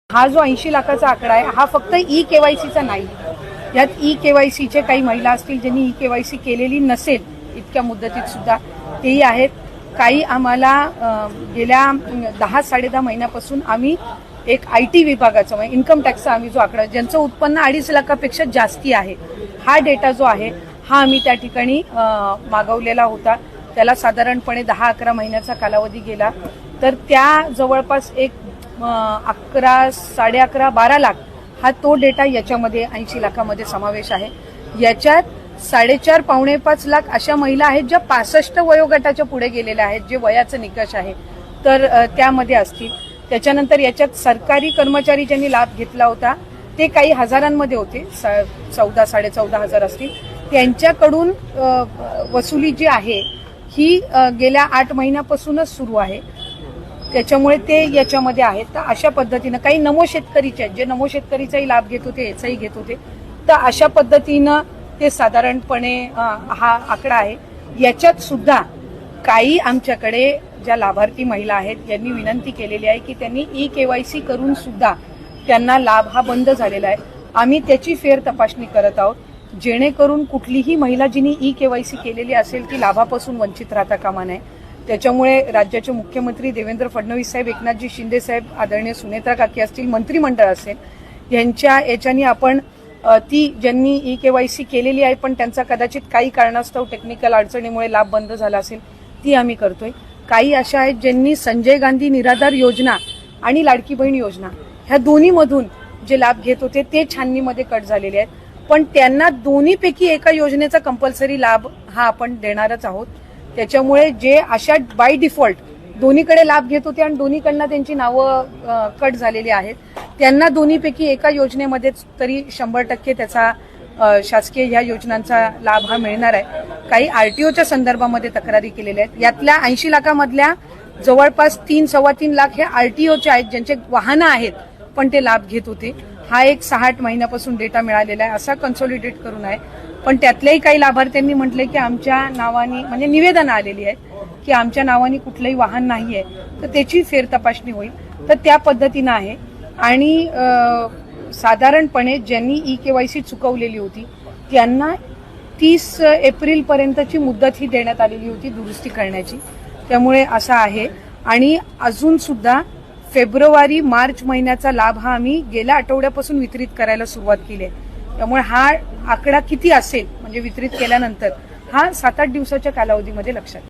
हा जो 80 लाखाचा आकडा आहे हा फक्त ई केवायसीचा नाही। यात ई केवायसीचे काही महिला असतील ज्यांनी ई केवायसी केलेली नसेल इतक्या मुदतीत सुद्धा तेही आहेत। काही आम्हाला गेल्या 10-10.5 महिन्यापासून आम्ही एक आयटी विभागाचा म्हणजे इन्कम टॅक्सचा आम्ही जो आकडा ज्यांचं उत्पन्न 2.5 लाखापेक्षा जास्ती आहे हा डेटा जो आहे हा आम्ही त्या ठिकाणी मागवलेला होता। त्याला साधारणपणे 10-11 महिन्याचा कालावधी गेला तर त्या जवळपास एक 11, 11.5, 12 लाख हा तो डेटा याच्यामध्ये 80 लाखामध्ये समावेश आहे। याच्यात 4.5 पावणे 5 लाख अशा महिला आहेत ज्या 65 वयोगटाच्या पुढे गेलेल्या आहेत, जे वयाचं निकष आहे तर त्यामध्ये असतील। त्याच्यानंतर याच्यात सरकारी कर्मचारी ज्यांनी लाभ घेतला होता ते काही हजारांमध्ये होते, 14-14.5 हजार असतील। त्यांच्याकडून वसुली जी आहे ही गेल्या 8 महिन्यापासूनच सुरू आहे, त्याच्यामुळे ते याच्यामध्ये आहेत। तर अशा पद्धतीनं काही नमो शेतकरीचे जे नमो शेतकरीचाही लाभ घेत होते याचाही घेत होते, तर अशा पद्धतीनं ते साधारणपणे हा आकडा आहे। याच्यात सुद्धा काही आमच्याकडे ज्या लाभार्थी महिला आहेत यांनी विनंती केलेली आहे की त्यांनी ई केवायसी करून सुद्धा त्यांना लाभ हा बंद झालेला आहे। आम्ही त्याची फेर तपासणी करत आहोत जेणेकरून कुठलीही महिला जिने ई केवायसी केलेली असेल ती लाभापासून वंचित राहता कामा नये। त्याच्यामुळे राज्याचे मुख्यमंत्री देवेंद्र फडणवीस साहेब, एकनाथजी शिंदे साहेब, आदरणीय सुनेत्रा काकी असतील, मंत्रिमंडळ असेल, यांच्या याच्यानी आपण ती ज्यांनी ई केवायसी केलेली आहे पण त्यांचा कदाचित काही कारणास्तव टेक्निकल अडचणीमुळे लाभ बंद झाला असेल ती आम्ही करतोय। काही अशा आहेत ज्यांनी संजय गांधी निराधार योजना आणि लाडकी बहीण योजना ह्या दोन्हीमधून जे लाभ घेत होते ते छाननीमध्ये कट झालेले आहेत, पण त्यांना दोन्हीपैकी एका योजनेचा कंपल्सरी लाभ हा आपण देणारच आहोत। त्याच्यामुळे जे अशा बाय डिफॉल्ट दोन्हीकडे लाभ घेत होते आणि दोन्हीकडनं त्यांची नावं कट झालेली आहेत त्यांना दोन्हीपैकी एका योजनेमध्ये तरी 100% त्याचा शासकीय ह्या योजनांचा लाभ हा मिळणार आहे। काही आरटीओच्या संदर्भामध्ये तक्रारी केलेल्या आहेत, यातल्या 80 लाखामधल्या जवळपास 3-3.25 लाख हे आरटीओचे आहेत ज्यांचे वाहनं आहेत पण ते लाभ घेत होते। हा एक 6-8 महिन्यापासून डेटा मिळालेला आहे, असा कन्सोलिडेट करून आहे। पण त्यातल्याही काही लाभार्थ्यांनी म्हटले की आमच्या नावाने म्हणजे निवेदन आलेली आहेत की आमच्या नावाने कुठलंही वाहन नाहीये, तर त्याची फेर तपासणी होईल। तर त्या पद्धतीनं आहे आणि साधारणपणे ज्यांनी ई केवायसी चुकवलेली होती त्यांना 30 एप्रिल पर्यंतची मुदत ही देण्यात आलेली होती दुरुस्ती करण्याची, त्यामुळे असं आहे। आणि अजून सुद्धा फेब्रुवारी मार्च महिन्याचा लाभ हा आम्ही गेल्या आठवड्यापासून वितरित करायला सुरुवात केली आहे। त्यामुळे हा आकडा किती असेल म्हणजे वितरित केल्यानंतर हा 7-8 दिवसाच्या कालावधीमध्ये लक्षात